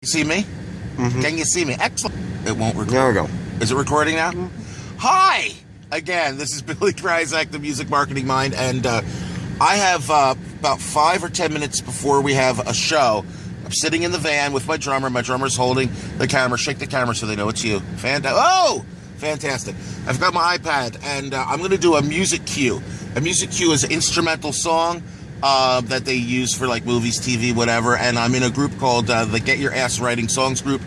See me? Mm-hmm. Can you see me? Excellent. It won't record. There we go. Is it recording now? Mm-hmm. Hi! Again, this is Billy Kryzak, the Music Marketing Mind, and I have about 5 or 10 minutes before we have a show. I'm sitting in the van with my drummer. My drummer's holding the camera. Shake the camera so they know it's you. Oh! Fantastic. I've got my iPad, and I'm going to do a music cue. A music cue is an instrumental song that they use for like movies, TV, whatever, and I'm in a group called the Get Your Ass Writing Songs Group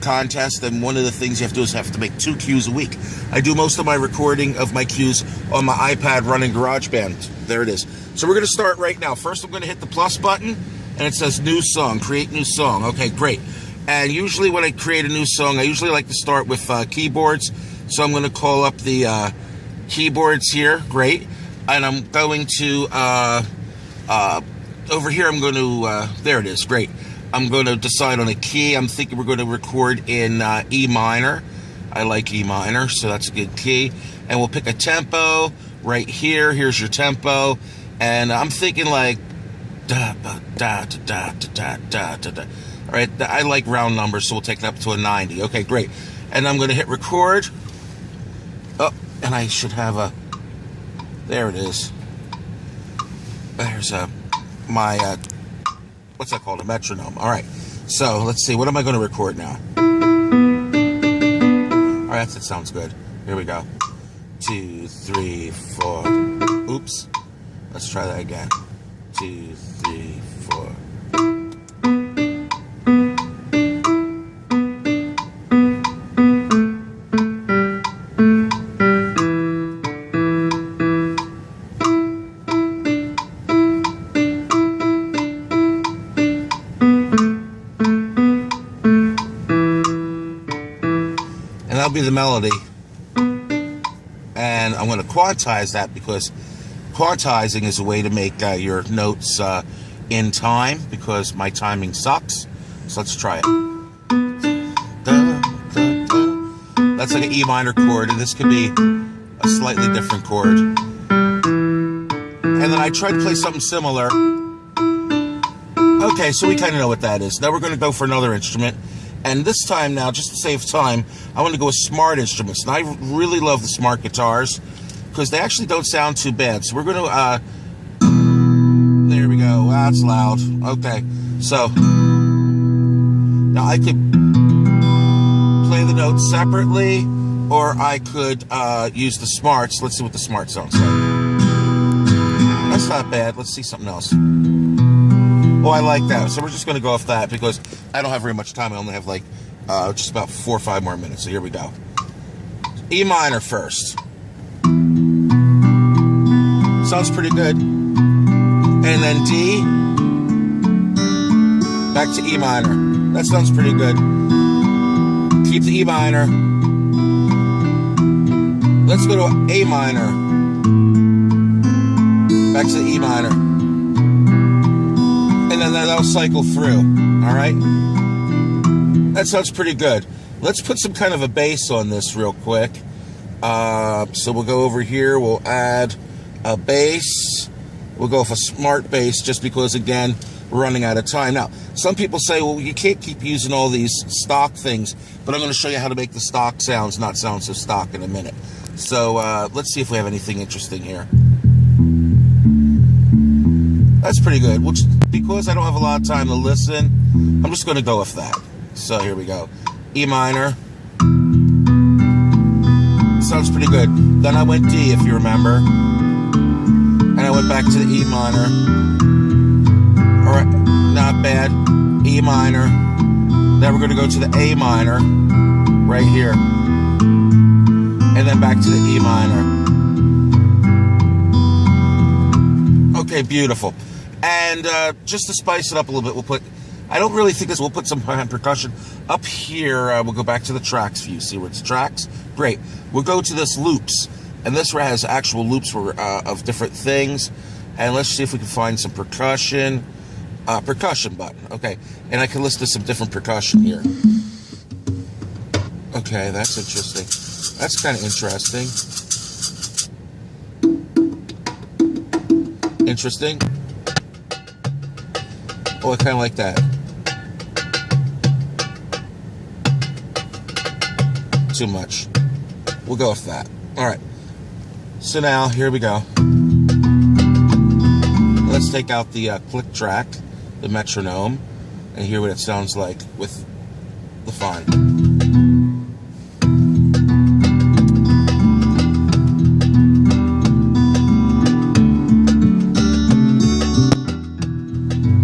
contest, and one of the things you have to do is have to make 2 cues a week. I do most of my recording of my cues on my iPad running GarageBand. There it is. So we're going to start right now. First I'm going to hit the plus button, and it says new song, create new song. Okay, great. And usually when I create a new song, I usually like to start with keyboards, so I'm going to call up the keyboards here. Great. And I'm going to over here, I'm going to, there it is, great. I'm going to decide on a key. I'm thinking we're going to record in E minor. I like E minor, so that's a good key. And we'll pick a tempo right here. Here's your tempo. And I'm thinking like, da, ba, da, da, da, da, da, da, da. All right, I like round numbers, so we'll take it up to a 90. Okay, great. And I'm going to hit record. Oh, and I should have a, there it is. There's my, what's that called? A metronome. All right. So let's see. What am I going to record now? All right. That sounds good. Here we go. 2, 3, 4. Oops. Let's try that again. 2, 3, 4. That'll be the melody, and I'm going to quantize that because quantizing is a way to make your notes in time, because my timing sucks. So let's try it. Da, da, da. That's like an E minor chord, and this could be a slightly different chord. And then I tried to play something similar. Okay, so we kind of know what that is. Now we're going to go for another instrument. And this time now, just to save time, I want to go with smart instruments. And I really love the smart guitars because they actually don't sound too bad. So we're going to, there we go. That's loud. Okay. So, now I could play the notes separately, or I could use the smarts. Let's see what the smart sounds like. That's not bad. Let's see something else. Oh, I like that. So we're just going to go off that because I don't have very much time. I only have like just about 4 or 5 more minutes. So here we go. E minor first. Sounds pretty good. And then D. Back to E minor. That sounds pretty good. Keep the E minor. Let's go to A minor. Back to the E minor. And then that'll cycle through. All right? That sounds pretty good. Let's put some kind of a bass on this real quick. So we'll go over here. We'll add a bass. We'll go with a smart bass just because, again, we're running out of time. Now, some people say, well, you can't keep using all these stock things, but I'm going to show you how to make the stock sounds not sound so stock in a minute. So let's see if we have anything interesting here. That's pretty good. Which, because I don't have a lot of time to listen, I'm just going to go with that. So here we go. E minor. Sounds pretty good. Then I went D, if you remember. And I went back to the E minor. Alright, not bad. E minor. Then we're going to go to the A minor. Right here. And then back to the E minor. Okay, beautiful. And just to spice it up a little bit, we'll put, I don't really think this, we'll put some percussion up here. We'll go back to the tracks view. See where it's tracks? Great. We'll go to this loops. And this has actual loops of different things. And let's see if we can find some percussion. Percussion button. Okay. And I can listen to some different percussion here. Okay, that's interesting. That's kind of interesting. Interesting. Oh, I kind of like that. too much. We'll go with that. All right. So now, here we go. Let's take out the click track, the metronome, and hear what it sounds like with the fine.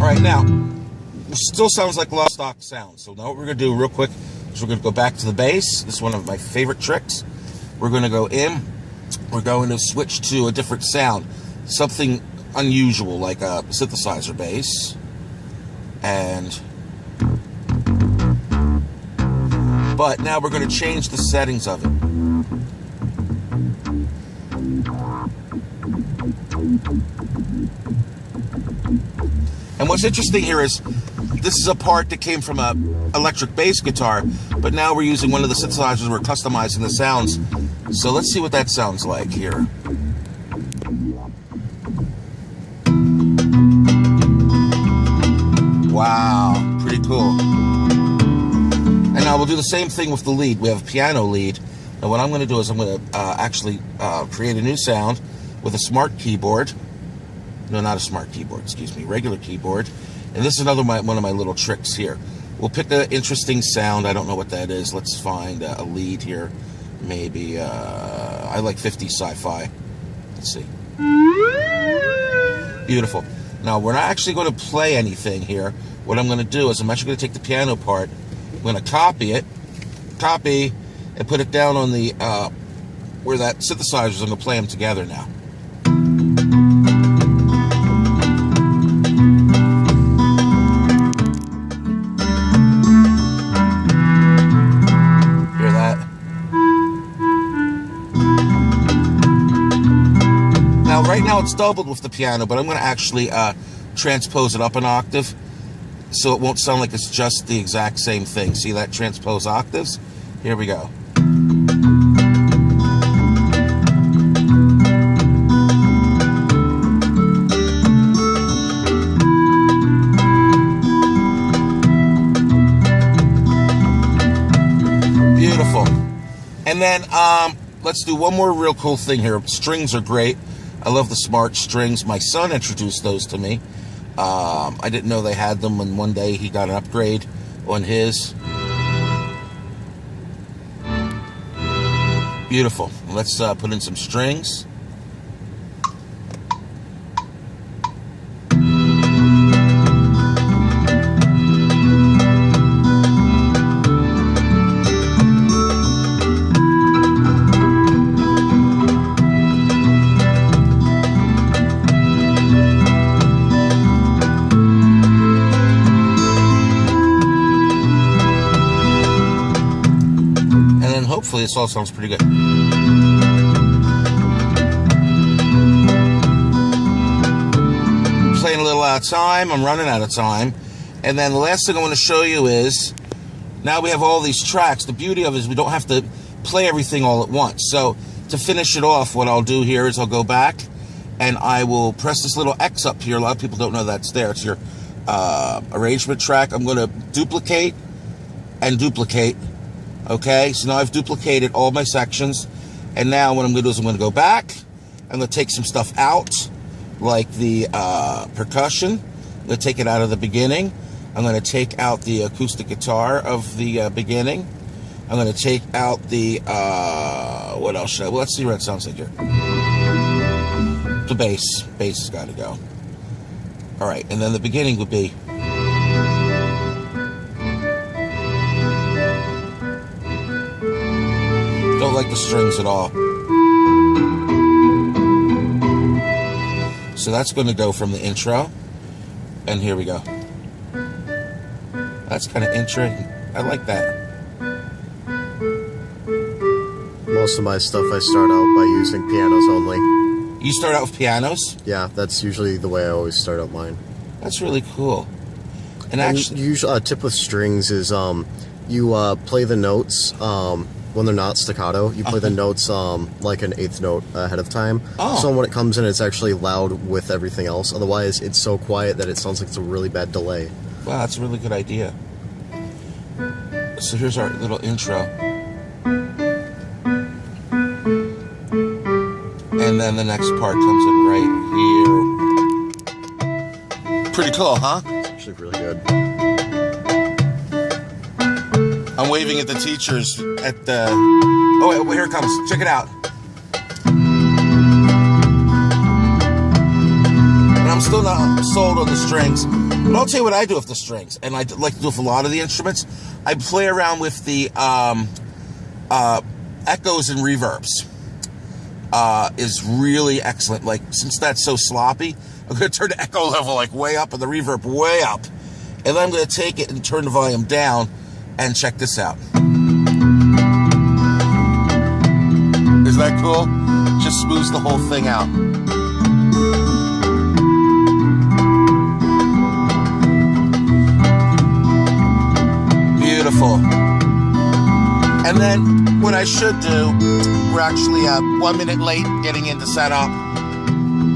All right, now, it still sounds like lost stock sound. So now what we're going to do real quick is we're going to go back to the bass. This is one of my favorite tricks. We're going to go in. We're going to switch to a different sound. Something unusual, like a synthesizer bass. But now we're going to change the settings of it. And what's interesting here is this is a part that came from a electric bass guitar, but now we're using one of the synthesizers. We're customizing the sounds. So let's see what that sounds like here. Wow, pretty cool. And now we'll do the same thing with the lead. We have a piano lead. And what I'm going to do is I'm going to actually create a new sound with a smart keyboard. No, not a smart keyboard, excuse me, regular keyboard. And this is another one of my little tricks here. We'll pick an interesting sound. I don't know what that is. Let's find a lead here. Maybe, I like 50s sci-fi. Let's see. Beautiful. Now, we're not actually going to play anything here. What I'm going to do is I'm actually going to take the piano part. I'm going to copy, and put it down on the, where that synthesizer is. I'm going to play them together now. Hear that? Now, right now it's doubled with the piano, but I'm going to actually transpose it up an octave so it won't sound like it's just the exact same thing. See that? Transpose octaves? Here we go. Beautiful. And then let's do one more real cool thing here. Strings are great. I love the smart strings. My son introduced those to me. I didn't know they had them, and one day he got an upgrade on his. Beautiful. Let's put in some strings. Hopefully this all sounds pretty good. Playing a little out of time. I'm running out of time. And then the last thing I want to show you is, now we have all these tracks. The beauty of it is we don't have to play everything all at once. So to finish it off, what I'll do here is I'll go back and I will press this little X up here. A lot of people don't know that's there. It's your arrangement track. I'm going to duplicate and duplicate. Okay, so now I've duplicated all my sections, and now what I'm going to do is I'm going to go back. I'm going to take some stuff out, like the percussion. I'm going to take it out of the beginning. I'm going to take out the acoustic guitar of the beginning. I'm going to take out the, what else should I, well, let's see what it sounds like here. The bass. Bass has got to go. All right, and then the beginning would be... Don't like the strings at all. So that's going to go from the intro. And here we go. That's kind of interesting. I like that. Most of my stuff I start out by using pianos only. You start out with pianos? Yeah, that's usually the way I always start out mine. That's really cool. And actually, usually a tip with strings is you play the notes when they're not staccato. You play the notes like an eighth note ahead of time. Oh. So when it comes in, it's actually loud with everything else. Otherwise, it's so quiet that it sounds like it's a really bad delay. Wow, that's a really good idea. So here's our little intro. then the next part comes in right here. Pretty cool, huh? It's actually really good. I'm waving at the teachers at the... Oh, wait, here it comes. Check it out. And I'm still not sold on the strings. But I'll tell you what I do with the strings. And I like to do with a lot of the instruments. I play around with the echoes and reverbs. Is really excellent. Like, since that's so sloppy, I'm going to turn the echo level like way up and the reverb way up. And then I'm going to take it and turn the volume down. And check this out. Isn't that cool? Just smooths the whole thing out. Beautiful. And then what I should do, we're actually 1 minute late getting into setup,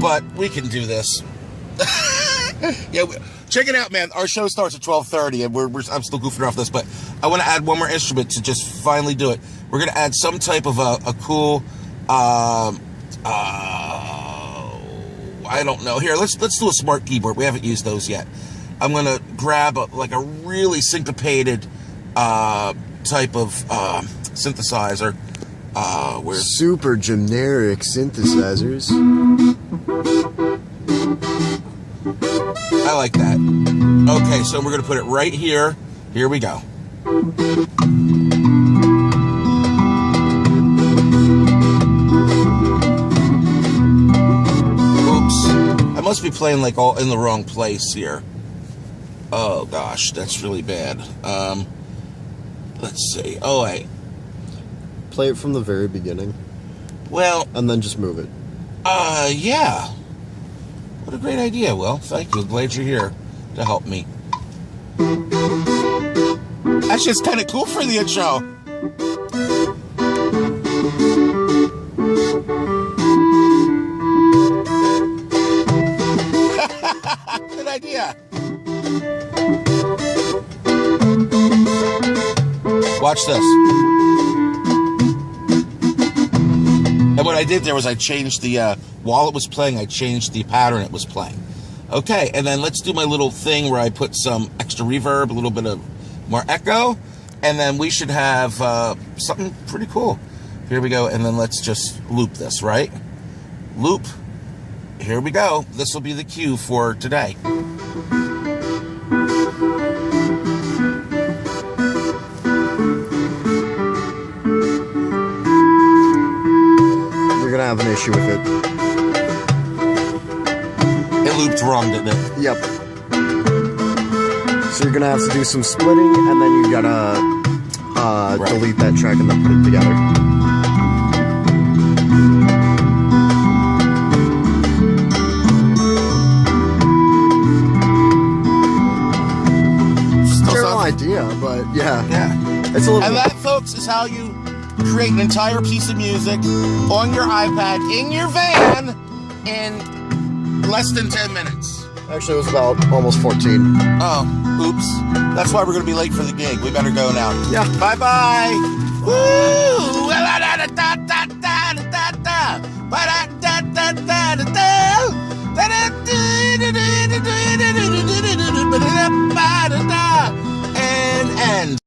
but we can do this. Yeah, check it out, man. Our show starts at 12:30, and I'm still goofing off this, but I want to add one more instrument to just finally do it. We're going to add some type of a cool, I don't know. Here, let's do a smart keyboard. We haven't used those yet. I'm going to grab like a really syncopated type of synthesizer. Where's super generic synthesizers? I like that. Okay, so we're going to put it right here. Here we go. Oops. I must be playing like all in the wrong place here. Oh gosh, that's really bad. Let's see. Oh wait. Play it from the very beginning. Well, and then just move it. Yeah. What a great idea, Will. Thank you. Glad you're here to help me. That's just kind of cool for the intro. Good idea. Watch this. And what I did there was I changed the, while it was playing, I changed the pattern it was playing. Okay, and then let's do my little thing where I put some extra reverb, a little bit of more echo, and then we should have something pretty cool. Here we go, and then let's just loop this, right? Loop. Here we go. This will be the cue for today. Have an issue with it. It looped wrong, didn't it? Yep. So you're gonna have to do some splitting, and then you gotta delete that track and then put it together. General idea, but yeah. It's a little. And that, folks, is how you create an entire piece of music on your iPad in your van in less than 10 minutes. Actually, it was about almost 14. Oh, oops. That's why we're going to be late for the gig. We better go now. Yeah. Bye-bye. Woo! And end.